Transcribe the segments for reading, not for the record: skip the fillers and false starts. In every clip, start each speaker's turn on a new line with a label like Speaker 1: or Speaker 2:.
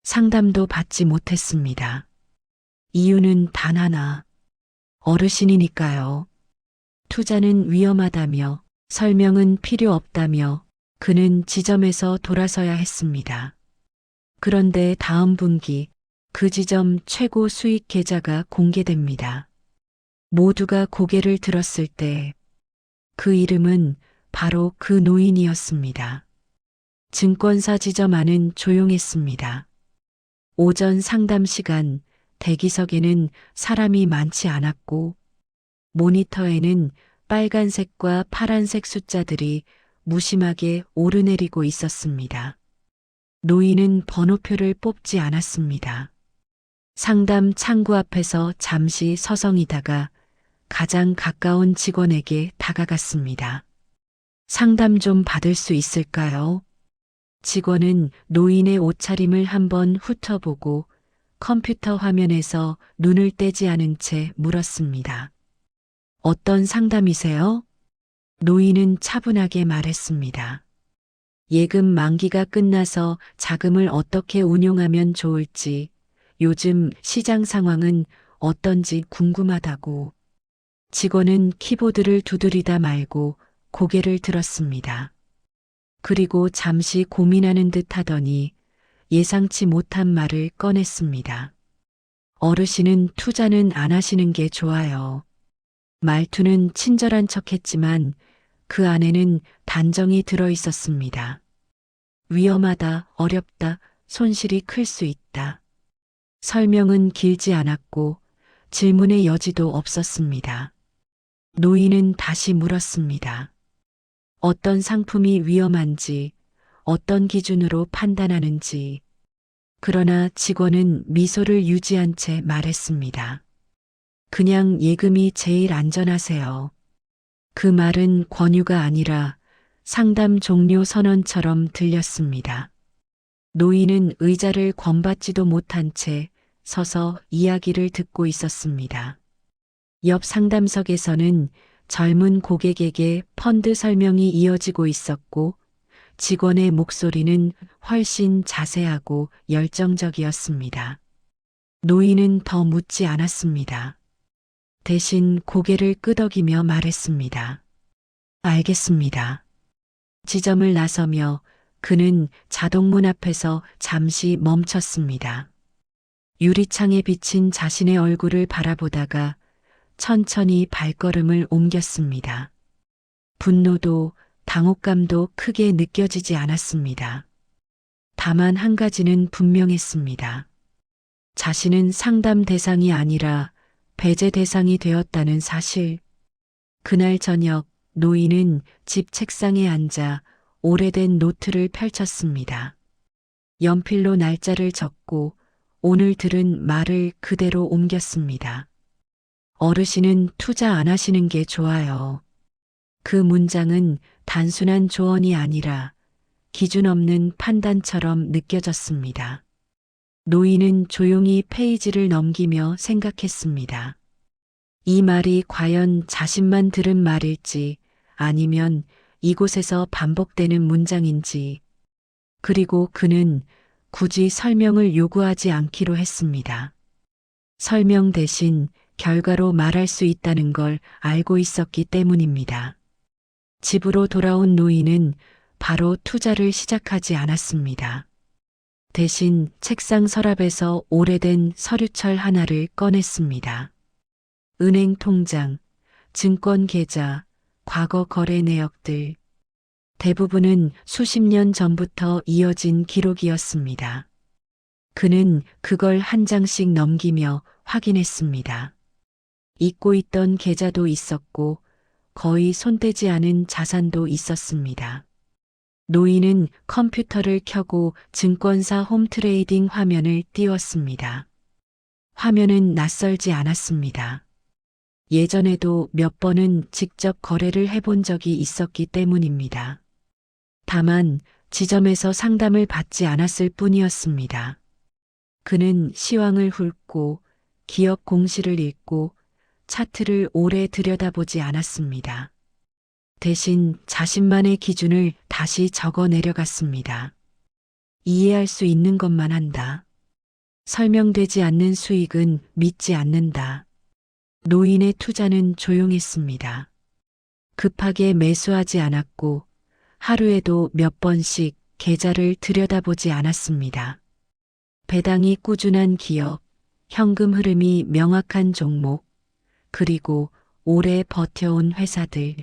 Speaker 1: 상담도 받지 못했습니다. 이유는 단 하나, 어르신이니까요. 투자는 위험하다며, 설명은 필요 없다며, 그는 지점에서 돌아서야 했습니다. 그런데 다음 분기, 그 지점 최고 수익 계좌가 공개됩니다. 모두가 고개를 들었을 때, 그 이름은 바로 그 노인이었습니다. 증권사 지점 안은 조용했습니다. 오전 상담 시간, 대기석에는 사람이 많지 않았고, 모니터에는 빨간색과 파란색 숫자들이 무심하게 오르내리고 있었습니다. 노인은 번호표를 뽑지 않았습니다. 상담 창구 앞에서 잠시 서성이다가 가장 가까운 직원에게 다가갔습니다. 상담 좀 받을 수 있을까요? 직원은 노인의 옷차림을 한번 훑어보고 컴퓨터 화면에서 눈을 떼지 않은 채 물었습니다. 어떤 상담이세요? 노인은 차분하게 말했습니다. 예금 만기가 끝나서 자금을 어떻게 운용하면 좋을지, 요즘 시장 상황은 어떤지 궁금하다고. 직원은 키보드를 두드리다 말고 고개를 들었습니다. 그리고 잠시 고민하는 듯 하더니 예상치 못한 말을 꺼냈습니다. 어르신은 투자는 안 하시는 게 좋아요. 말투는 친절한 척했지만 그 안에는 단정이 들어 있었습니다. 위험하다, 어렵다, 손실이 클 수 있다. 설명은 길지 않았고 질문의 여지도 없었습니다. 노인은 다시 물었습니다. 어떤 상품이 위험한지, 어떤 기준으로 판단하는지. 그러나 직원은 미소를 유지한 채 말했습니다. 그냥 예금이 제일 안전하세요. 그 말은 권유가 아니라 상담 종료 선언처럼 들렸습니다. 노인은 의자를 권받지도 못한 채 서서 이야기를 듣고 있었습니다. 옆 상담석에서는 젊은 고객에게 펀드 설명이 이어지고 있었고 직원의 목소리는 훨씬 자세하고 열정적이었습니다. 노인은 더 묻지 않았습니다. 대신 고개를 끄덕이며 말했습니다. 알겠습니다. 지점을 나서며 그는 자동문 앞에서 잠시 멈췄습니다. 유리창에 비친 자신의 얼굴을 바라보다가 천천히 발걸음을 옮겼습니다. 분노도 당혹감도 크게 느껴지지 않았습니다. 다만 한 가지는 분명했습니다. 자신은 상담 대상이 아니라 배제 대상이 되었다는 사실. 그날 저녁 노인은 집 책상에 앉아 오래된 노트를 펼쳤습니다. 연필로 날짜를 적고 오늘 들은 말을 그대로 옮겼습니다. 어르신은 투자 안 하시는 게 좋아요. 그 문장은 단순한 조언이 아니라 기준 없는 판단처럼 느껴졌습니다. 노인은 조용히 페이지를 넘기며 생각했습니다. 이 말이 과연 자신만 들은 말일지 아니면 이곳에서 반복되는 문장인지. 그리고 그는 굳이 설명을 요구하지 않기로 했습니다. 설명 대신 결과로 말할 수 있다는 걸 알고 있었기 때문입니다. 집으로 돌아온 노인은 바로 투자를 시작하지 않았습니다. 대신 책상 서랍에서 오래된 서류철 하나를 꺼냈습니다. 은행 통장, 증권 계좌, 과거 거래 내역들. 대부분은 수십 년 전부터 이어진 기록이었습니다. 그는 그걸 한 장씩 넘기며 확인했습니다. 잊고 있던 계좌도 있었고 거의 손대지 않은 자산도 있었습니다. 노인은 컴퓨터를 켜고 증권사 홈트레이딩 화면을 띄웠습니다. 화면은 낯설지 않았습니다. 예전에도 몇 번은 직접 거래를 해본 적이 있었기 때문입니다. 다만 지점에서 상담을 받지 않았을 뿐이었습니다. 그는 시황을 훑고 기업 공시를 읽고 차트를 오래 들여다보지 않았습니다. 대신 자신만의 기준을 다시 적어 내려갔습니다. 이해할 수 있는 것만 한다. 설명되지 않는 수익은 믿지 않는다. 노인의 투자는 조용했습니다. 급하게 매수하지 않았고 하루에도 몇 번씩 계좌를 들여다보지 않았습니다. 배당이 꾸준한 기업, 현금 흐름이 명확한 종목, 그리고 오래 버텨온 회사들.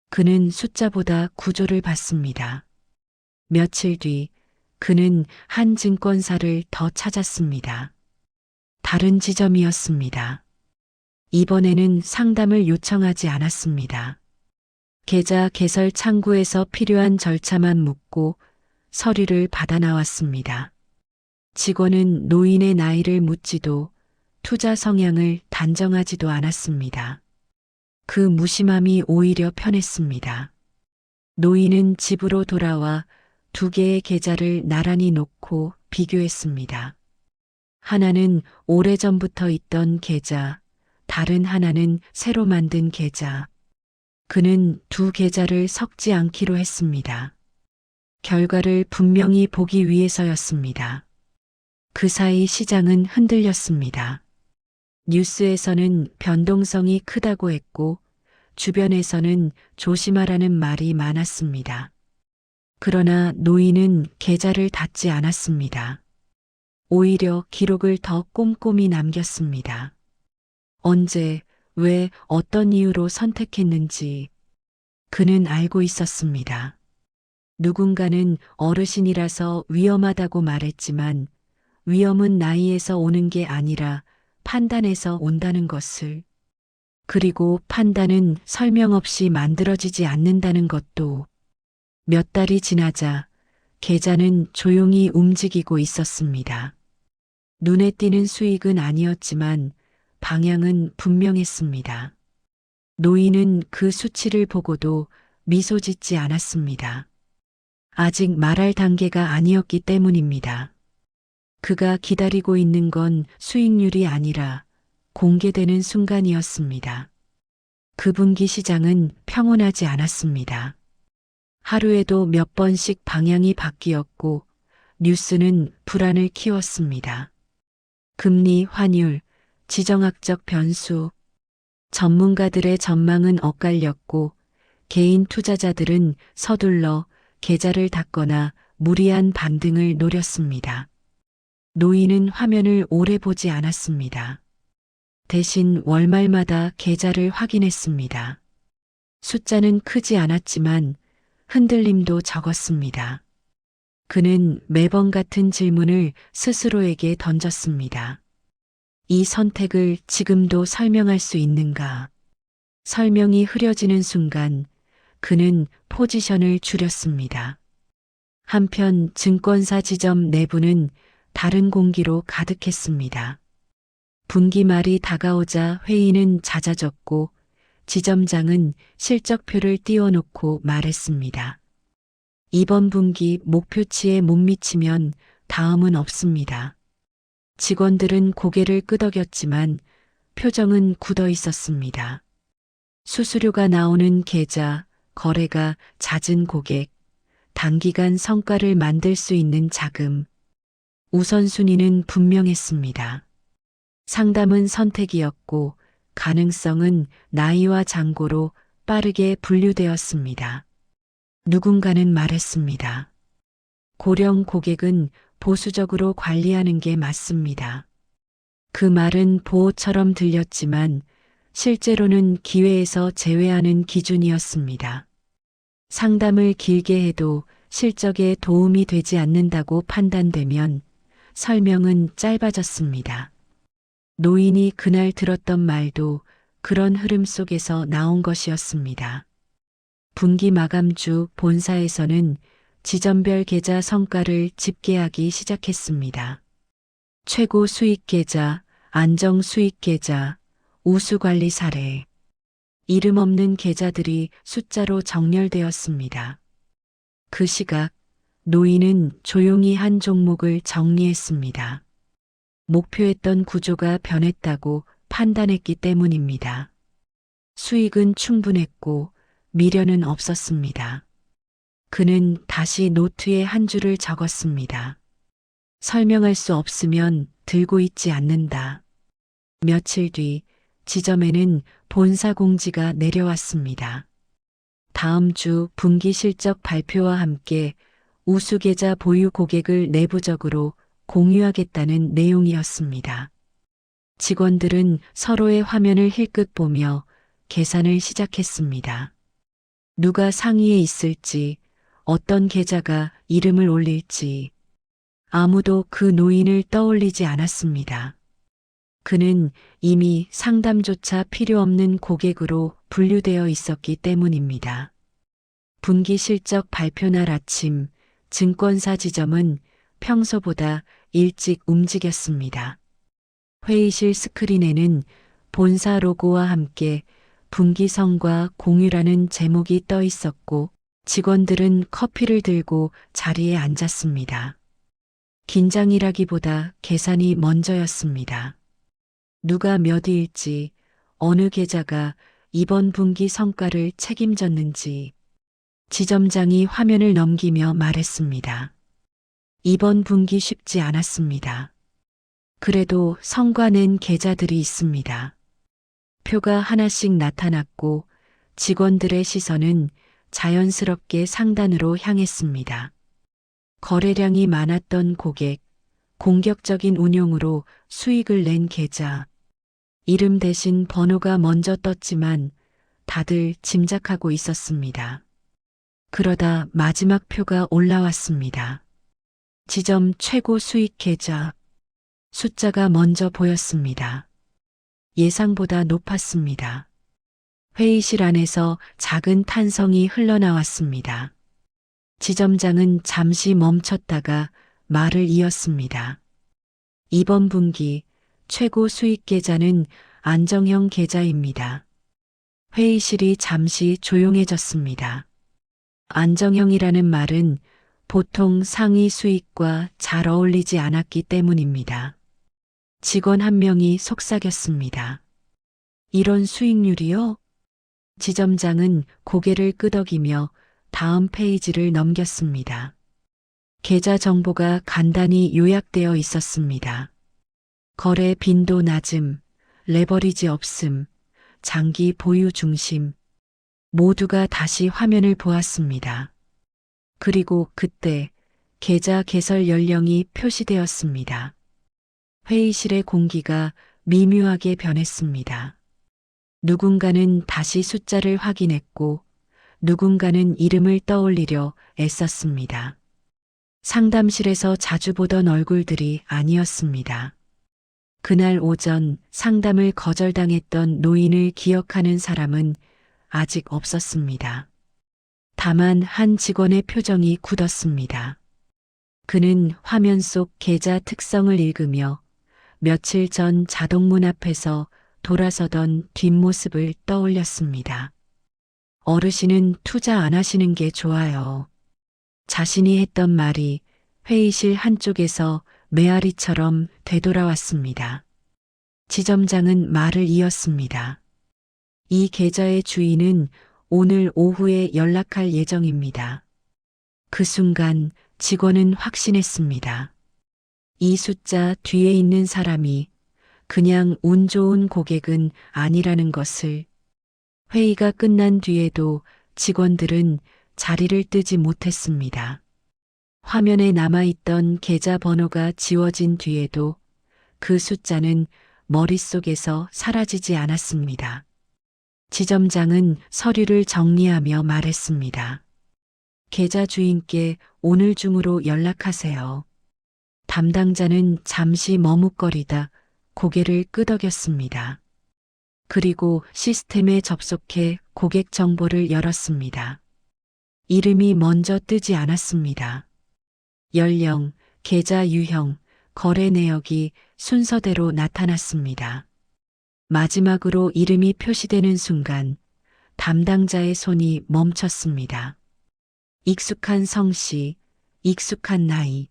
Speaker 1: 그는 숫자보다 구조를 봤습니다. 며칠 뒤 그는 한 증권사를 더 찾았습니다. 다른 지점이었습니다. 이번에는 상담을 요청하지 않았습니다. 계좌 개설 창구에서 필요한 절차만 묻고 서류를 받아 나왔습니다. 직원은 노인의 나이를 묻지도 투자 성향을 단정하지도 않았습니다. 그 무심함이 오히려 편했습니다. 노인은 집으로 돌아와 두 개의 계좌를 나란히 놓고 비교했습니다. 하나는 오래전부터 있던 계좌, 다른 하나는 새로 만든 계좌. 그는 두 계좌를 섞지 않기로 했습니다. 결과를 분명히 보기 위해서였습니다. 그 사이 시장은 흔들렸습니다. 뉴스에서는 변동성이 크다고 했고 주변에서는 조심하라는 말이 많았습니다. 그러나 노인은 계좌를 닫지 않았습니다. 오히려 기록을 더 꼼꼼히 남겼습니다. 언제, 왜, 어떤 이유로 선택했는지 그는 알고 있었습니다. 누군가는 어르신이라서 위험하다고 말했지만 위험은 나이에서 오는 게 아니라 판단에서 온다는 것을, 그리고 판단은 설명 없이 만들어지지 않는다는 것도. 몇 달이 지나자 계좌는 조용히 움직이고 있었습니다. 눈에 띄는 수익은 아니었지만 방향은 분명했습니다. 노인은 그 수치를 보고도 미소 짓지 않았습니다. 아직 말할 단계가 아니었기 때문입니다. 그가 기다리고 있는 건 수익률이 아니라 공개되는 순간이었습니다. 그 분기 시장은 평온하지 않았습니다. 하루에도 몇 번씩 방향이 바뀌었고 뉴스는 불안을 키웠습니다. 금리, 환율, 지정학적 변수, 전문가들의 전망은 엇갈렸고 개인 투자자들은 서둘러 계좌를 닫거나 무리한 반등을 노렸습니다. 노인은 화면을 오래 보지 않았습니다. 대신 월말마다 계좌를 확인했습니다. 숫자는 크지 않았지만 흔들림도 적었습니다. 그는 매번 같은 질문을 스스로에게 던졌습니다. 이 선택을 지금도 설명할 수 있는가? 설명이 흐려지는 순간 그는 포지션을 줄였습니다. 한편 증권사 지점 내부는 다른 공기로 가득했습니다. 분기 말이 다가오자 회의는 잦아졌고 지점장은 실적표를 띄워놓고 말했습니다. 이번 분기 목표치에 못 미치면 다음은 없습니다. 직원들은 고개를 끄덕였지만 표정은 굳어 있었습니다. 수수료가 나오는 계좌, 거래가 잦은 고객, 단기간 성과를 만들 수 있는 자금. 우선순위는 분명했습니다. 상담은 선택이었고 가능성은 나이와 잔고로 빠르게 분류되었습니다. 누군가는 말했습니다. 고령 고객은 보수적으로 관리하는 게 맞습니다. 그 말은 보호처럼 들렸지만 실제로는 기회에서 제외하는 기준이었습니다. 상담을 길게 해도 실적에 도움이 되지 않는다고 판단되면 설명은 짧아졌습니다. 노인이 그날 들었던 말도 그런 흐름 속에서 나온 것이었습니다. 분기 마감주 본사에서는 지점별 계좌 성과를 집계하기 시작했습니다. 최고 수익 계좌, 안정 수익 계좌, 우수 관리 사례. 이름 없는 계좌들이 숫자로 정렬되었습니다. 그 시각 노인은 조용히 한 종목을 정리했습니다. 목표했던 구조가 변했다고 판단했기 때문입니다. 수익은 충분했고 미련은 없었습니다. 그는 다시 노트에 한 줄을 적었습니다. 설명할 수 없으면 들고 있지 않는다. 며칠 뒤 지점에는 본사 공지가 내려왔습니다. 다음 주 분기 실적 발표와 함께 우수계좌 보유 고객을 내부적으로 공유하겠다는 내용이었습니다. 직원들은 서로의 화면을 힐끗 보며 계산을 시작했습니다. 누가 상위에 있을지, 어떤 계좌가 이름을 올릴지, 아무도 그 노인을 떠올리지 않았습니다. 그는 이미 상담조차 필요 없는 고객으로 분류되어 있었기 때문입니다. 분기 실적 발표 날 아침, 증권사 지점은 평소보다 일찍 움직였습니다. 회의실 스크린에는 본사 로고와 함께 분기성과 공유라는 제목이 떠 있었고 직원들은 커피를 들고 자리에 앉았습니다. 긴장이라기보다 계산이 먼저였습니다. 누가 몇 위일지, 어느 계좌가 이번 분기 성과를 책임졌는지 지점장이 화면을 넘기며 말했습니다. 이번 분기 쉽지 않았습니다. 그래도 성과 낸 계좌들이 있습니다. 표가 하나씩 나타났고 직원들의 시선은 자연스럽게 상단으로 향했습니다. 거래량이 많았던 고객, 공격적인 운용으로 수익을 낸 계좌, 이름 대신 번호가 먼저 떴지만 다들 짐작하고 있었습니다. 그러다 마지막 표가 올라왔습니다. 지점 최고 수익 계좌. 숫자가 먼저 보였습니다. 예상보다 높았습니다. 회의실 안에서 작은 탄성이 흘러나왔습니다. 지점장은 잠시 멈췄다가 말을 이었습니다. 이번 분기 최고 수익 계좌는 안정형 계좌입니다. 회의실이 잠시 조용해졌습니다. 안정형이라는 말은 보통 상위 수익과 잘 어울리지 않았기 때문입니다. 직원 한 명이 속삭였습니다. 이런 수익률이요? 지점장은 고개를 끄덕이며 다음 페이지를 넘겼습니다. 계좌 정보가 간단히 요약되어 있었습니다. 거래 빈도 낮음, 레버리지 없음, 장기 보유 중심. 모두가 다시 화면을 보았습니다. 그리고 그때 계좌 개설 연령이 표시되었습니다. 회의실의 공기가 미묘하게 변했습니다. 누군가는 다시 숫자를 확인했고 누군가는 이름을 떠올리려 애썼습니다. 상담실에서 자주 보던 얼굴들이 아니었습니다. 그날 오전 상담을 거절당했던 노인을 기억하는 사람은 아직 없었습니다. 다만 한 직원의 표정이 굳었습니다. 그는 화면 속 계좌 특성을 읽으며 며칠 전 자동문 앞에서 돌아서던 뒷모습을 떠올렸습니다. 어르신은 투자 안 하시는 게 좋아요. 자신이 했던 말이 회의실 한쪽에서 메아리처럼 되돌아왔습니다. 지점장은 말을 이었습니다. 이 계좌의 주인은 오늘 오후에 연락할 예정입니다. 그 순간 직원은 확신했습니다. 이 숫자 뒤에 있는 사람이 그냥 운 좋은 고객은 아니라는 것을. 회의가 끝난 뒤에도 직원들은 자리를 뜨지 못했습니다. 화면에 남아있던 계좌 번호가 지워진 뒤에도 그 숫자는 머릿속에서 사라지지 않았습니다. 지점장은 서류를 정리하며 말했습니다. 계좌 주인께 오늘 중으로 연락하세요. 담당자는 잠시 머뭇거리다 고개를 끄덕였습니다. 그리고 시스템에 접속해 고객 정보를 열었습니다. 이름이 먼저 뜨지 않았습니다. 연령, 계좌 유형, 거래 내역이 순서대로 나타났습니다. 마지막으로 이름이 표시되는 순간 담당자의 손이 멈췄습니다. 익숙한 성씨, 익숙한 나이.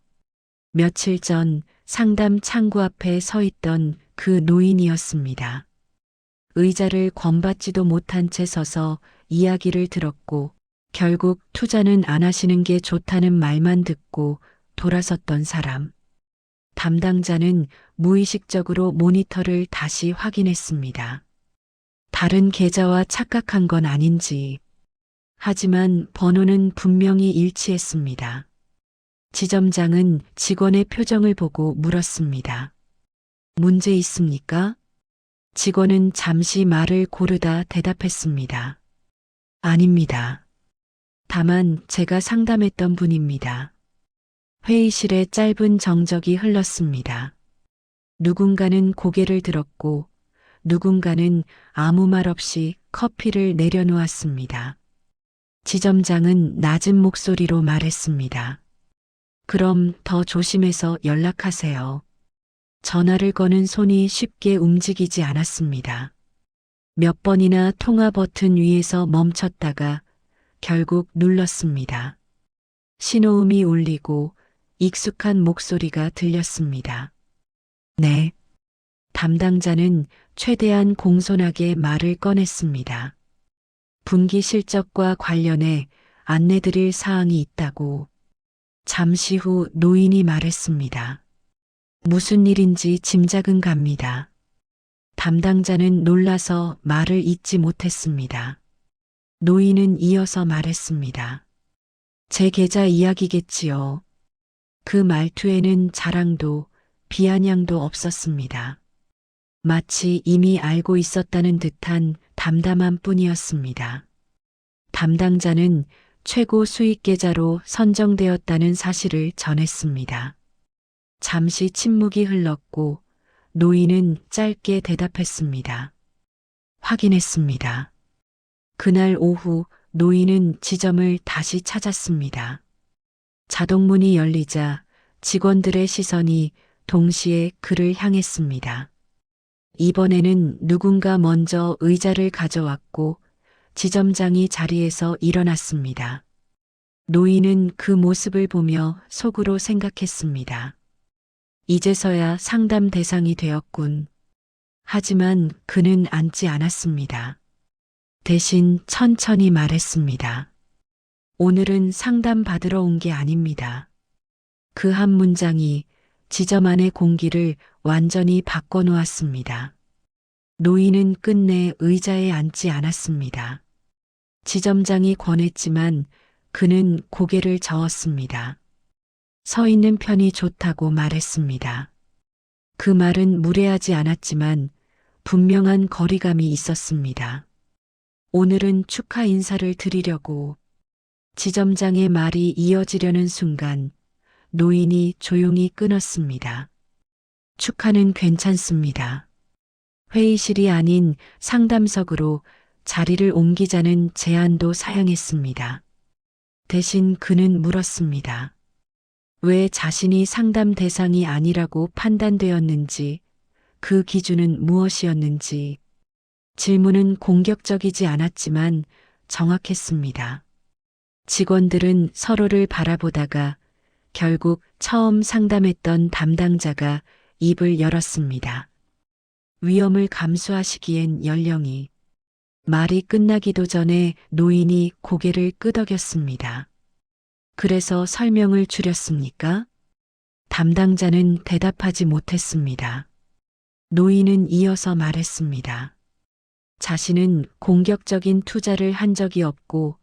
Speaker 1: 며칠 전 상담 창구 앞에 서 있던 그 노인이었습니다. 의자를 권받지도 못한 채 서서 이야기를 들었고 결국 투자는 안 하시는 게 좋다는 말만 듣고 돌아섰던 사람. 담당자는 무의식적으로 모니터를 다시 확인했습니다. 다른 계좌와 착각한 건 아닌지. 하지만 번호는 분명히 일치했습니다. 지점장은 직원의 표정을 보고 물었습니다. 문제 있습니까? 직원은 잠시 말을 고르다 대답했습니다. 아닙니다. 다만 제가 상담했던 분입니다. 회의실에 짧은 정적이 흘렀습니다. 누군가는 고개를 들었고 누군가는 아무 말 없이 커피를 내려놓았습니다. 지점장은 낮은 목소리로 말했습니다. 그럼 더 조심해서 연락하세요. 전화를 거는 손이 쉽게 움직이지 않았습니다. 몇 번이나 통화 버튼 위에서 멈췄다가 결국 눌렀습니다. 신호음이 울리고 익숙한 목소리가 들렸습니다. 네. 담당자는 최대한 공손하게 말을 꺼냈습니다. 분기 실적과 관련해 안내드릴 사항이 있다고. 잠시 후 노인이 말했습니다. 무슨 일인지 짐작은 갑니다. 담당자는 놀라서 말을 잇지 못했습니다. 노인은 이어서 말했습니다. 제 계좌 이야기겠지요. 그 말투에는 자랑도 비아냥도 없었습니다. 마치 이미 알고 있었다는 듯한 담담함 뿐이었습니다. 담당자는 최고 수익 계좌로 선정되었다는 사실을 전했습니다. 잠시 침묵이 흘렀고 노인은 짧게 대답했습니다. 확인했습니다. 그날 오후 노인은 지점을 다시 찾았습니다. 자동문이 열리자 직원들의 시선이 동시에 그를 향했습니다. 이번에는 누군가 먼저 의자를 가져왔고 지점장이 자리에서 일어났습니다. 노인은 그 모습을 보며 속으로 생각했습니다. 이제서야 상담 대상이 되었군. 하지만 그는 앉지 않았습니다. 대신 천천히 말했습니다. 오늘은 상담 받으러 온 게 아닙니다. 그 한 문장이 지점 안의 공기를 완전히 바꿔놓았습니다. 노인은 끝내 의자에 앉지 않았습니다. 지점장이 권했지만 그는 고개를 저었습니다. 서 있는 편이 좋다고 말했습니다. 그 말은 무례하지 않았지만 분명한 거리감이 있었습니다. 오늘은 축하 인사를 드리려고. 지점장의 말이 이어지려는 순간 노인이 조용히 끊었습니다. 축하는 괜찮습니다. 회의실이 아닌 상담석으로 자리를 옮기자는 제안도 사양했습니다. 대신 그는 물었습니다. 왜 자신이 상담 대상이 아니라고 판단되었는지, 그 기준은 무엇이었는지. 질문은 공격적이지 않았지만 정확했습니다. 직원들은 서로를 바라보다가 결국 처음 상담했던 담당자가 입을 열었습니다. 위험을 감수하시기엔 연령이. 말이 끝나기도 전에 노인이 고개를 끄덕였습니다. 그래서 설명을 줄였습니까? 담당자는 대답하지 못했습니다. 노인은 이어서 말했습니다. 자신은 공격적인 투자를 한 적이 없고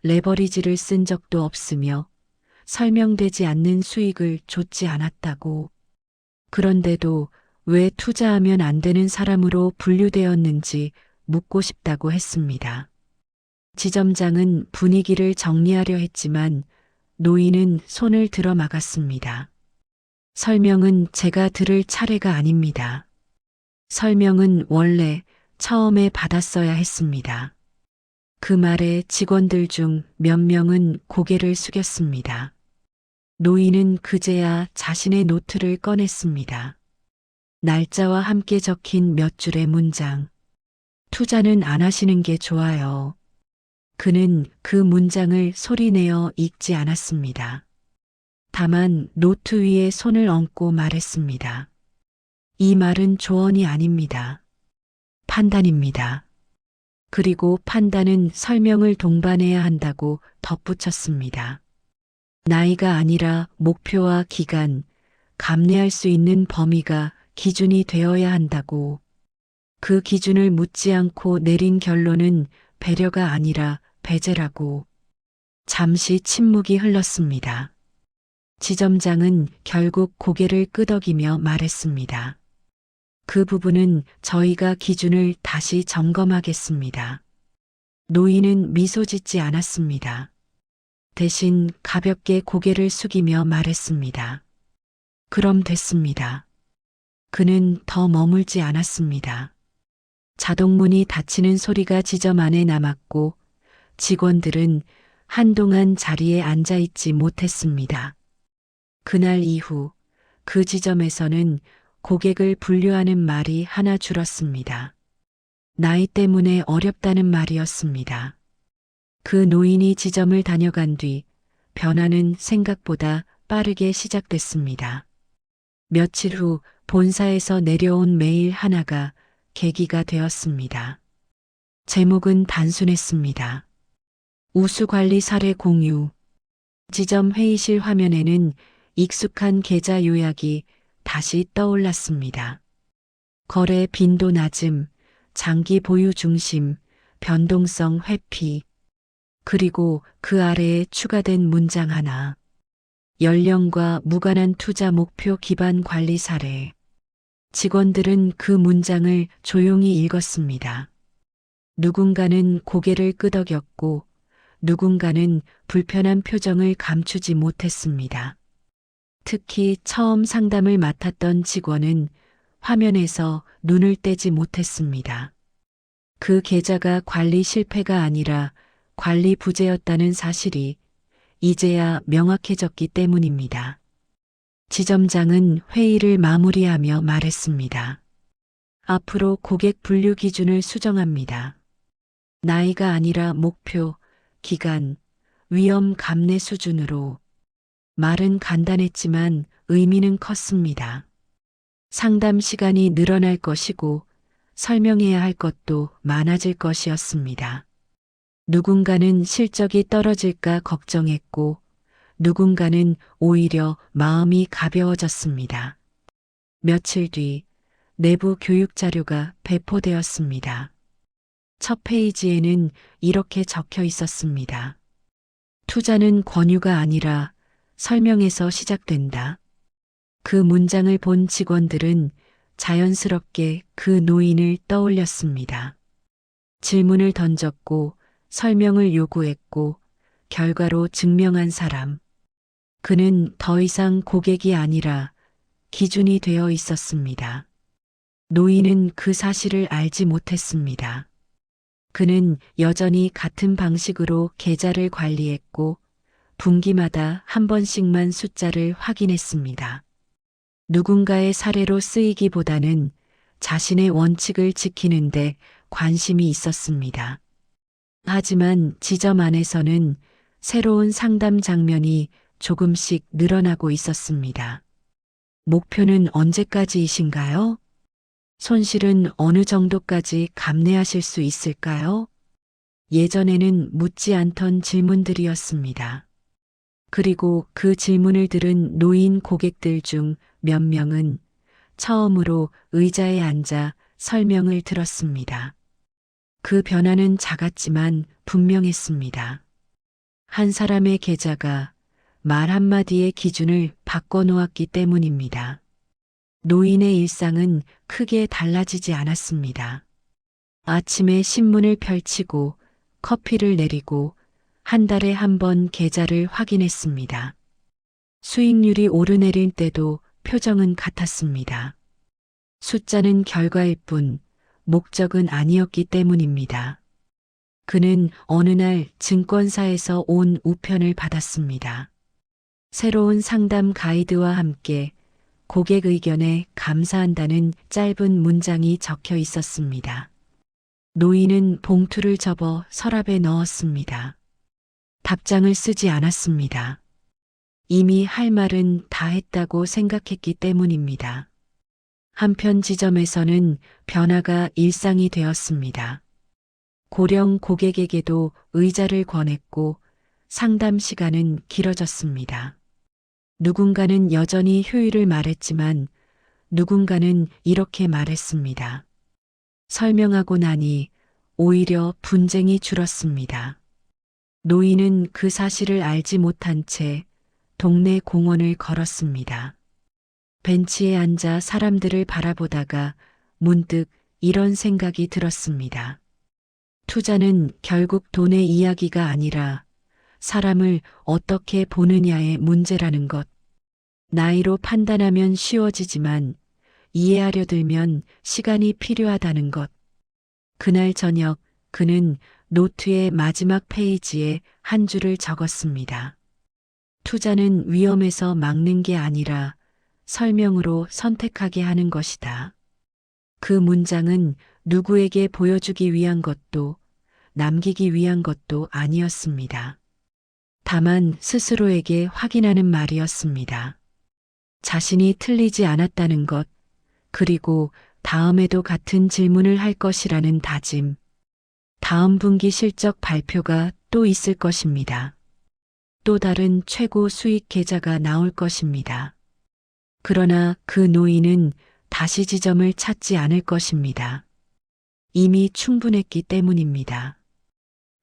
Speaker 1: 레버리지를 쓴 적도 없으며 설명되지 않는 수익을 줬지 않았다고. 그런데도 왜 투자하면 안 되는 사람으로 분류되었는지 묻고 싶다고 했습니다. 지점장은 분위기를 정리하려 했지만 노인은 손을 들어 막았습니다. 설명은 제가 들을 차례가 아닙니다. 설명은 원래 처음에 받았어야 했습니다. 그 말에 직원들 중 몇 명은 고개를 숙였습니다. 노인은 그제야 자신의 노트를 꺼냈습니다. 날짜와 함께 적힌 몇 줄의 문장. 투자는 안 하시는 게 좋아요. 그는 그 문장을 소리내어 읽지 않았습니다. 다만 노트 위에 손을 얹고 말했습니다. 이 말은 조언이 아닙니다. 판단입니다. 그리고 판단은 설명을 동반해야 한다고 덧붙였습니다. 나이가 아니라 목표와 기간, 감내할 수 있는 범위가 기준이 되어야 한다고. 그 기준을 묻지 않고 내린 결론은 배려가 아니라 배제라고. 잠시 침묵이 흘렀습니다. 지점장은 결국 고개를 끄덕이며 말했습니다. 그 부분은 저희가 기준을 다시 점검하겠습니다. 노인은 미소 짓지 않았습니다. 대신 가볍게 고개를 숙이며 말했습니다. 그럼 됐습니다. 그는 더 머물지 않았습니다. 자동문이 닫히는 소리가 지점 안에 남았고 직원들은 한동안 자리에 앉아 있지 못했습니다. 그날 이후 그 지점에서는 고객을 분류하는 말이 하나 줄었습니다. 나이 때문에 어렵다는 말이었습니다. 그 노인이 지점을 다녀간 뒤 변화는 생각보다 빠르게 시작됐습니다. 며칠 후 본사에서 내려온 메일 하나가 계기가 되었습니다. 제목은 단순했습니다. 우수관리 사례 공유. 지점 회의실 화면에는 익숙한 계좌 요약이 다시 떠올랐습니다. 거래 빈도 낮음, 장기 보유 중심, 변동성 회피. 그리고 그 아래에 추가된 문장 하나. 연령과 무관한 투자 목표 기반 관리 사례. 직원들은 그 문장을 조용히 읽었습니다. 누군가는 고개를 끄덕였고 누군가는 불편한 표정을 감추지 못했습니다. 특히 처음 상담을 맡았던 직원은 화면에서 눈을 떼지 못했습니다. 그 계좌가 관리 실패가 아니라 관리 부재였다는 사실이 이제야 명확해졌기 때문입니다. 지점장은 회의를 마무리하며 말했습니다. 앞으로 고객 분류 기준을 수정합니다. 나이가 아니라 목표, 기간, 위험 감내 수준으로. 말은 간단했지만 의미는 컸습니다. 상담 시간이 늘어날 것이고 설명해야 할 것도 많아질 것이었습니다. 누군가는 실적이 떨어질까 걱정했고 누군가는 오히려 마음이 가벼워졌습니다. 며칠 뒤 내부 교육 자료가 배포되었습니다. 첫 페이지에는 이렇게 적혀 있었습니다. 투자는 권유가 아니라 설명에서 시작된다. 그 문장을 본 직원들은 자연스럽게 그 노인을 떠올렸습니다. 질문을 던졌고 설명을 요구했고 결과로 증명한 사람. 그는 더 이상 고객이 아니라 기준이 되어 있었습니다. 노인은 그 사실을 알지 못했습니다. 그는 여전히 같은 방식으로 계좌를 관리했고 분기마다 한 번씩만 숫자를 확인했습니다. 누군가의 사례로 쓰이기보다는 자신의 원칙을 지키는데 관심이 있었습니다. 하지만 지점 안에서는 새로운 상담 장면이 조금씩 늘어나고 있었습니다. 목표는 언제까지이신가요? 손실은 어느 정도까지 감내하실 수 있을까요? 예전에는 묻지 않던 질문들이었습니다. 그리고 그 질문을 들은 노인 고객들 중 몇 명은 처음으로 의자에 앉아 설명을 들었습니다. 그 변화는 작았지만 분명했습니다. 한 사람의 계좌가 말 한마디의 기준을 바꿔놓았기 때문입니다. 노인의 일상은 크게 달라지지 않았습니다. 아침에 신문을 펼치고 커피를 내리고 한 달에 한 번 계좌를 확인했습니다. 수익률이 오르내릴 때도 표정은 같았습니다. 숫자는 결과일 뿐 목적은 아니었기 때문입니다. 그는 어느 날 증권사에서 온 우편을 받았습니다. 새로운 상담 가이드와 함께 고객 의견에 감사한다는 짧은 문장이 적혀 있었습니다. 노인은 봉투를 접어 서랍에 넣었습니다. 답장을 쓰지 않았습니다. 이미 할 말은 다 했다고 생각했기 때문입니다. 한편 지점에서는 변화가 일상이 되었습니다. 고령 고객에게도 의자를 권했고 상담 시간은 길어졌습니다. 누군가는 여전히 효율을 말했지만 누군가는 이렇게 말했습니다. 설명하고 나니 오히려 분쟁이 줄었습니다. 노인은 그 사실을 알지 못한 채 동네 공원을 걸었습니다. 벤치에 앉아 사람들을 바라보다가 문득 이런 생각이 들었습니다. 투자는 결국 돈의 이야기가 아니라 사람을 어떻게 보느냐의 문제라는 것. 나이로 판단하면 쉬워지지만 이해하려 들면 시간이 필요하다는 것. 그날 저녁 그는 노트의 마지막 페이지에 한 줄을 적었습니다. 투자는 위험에서 막는 게 아니라 설명으로 선택하게 하는 것이다. 그 문장은 누구에게 보여주기 위한 것도 남기기 위한 것도 아니었습니다. 다만 스스로에게 확인하는 말이었습니다. 자신이 틀리지 않았다는 것, 그리고 다음에도 같은 질문을 할 것이라는 다짐. 다음 분기 실적 발표가 또 있을 것입니다. 또 다른 최고 수익 계좌가 나올 것입니다. 그러나 그 노인은 다시 지점을 찾지 않을 것입니다. 이미 충분했기 때문입니다.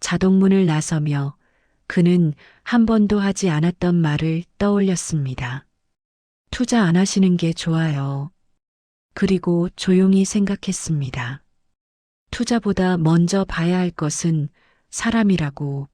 Speaker 1: 자동문을 나서며 그는 한 번도 하지 않았던 말을 떠올렸습니다. 투자 안 하시는 게 좋아요. 그리고 조용히 생각했습니다. 투자보다 먼저 봐야 할 것은 사람이라고.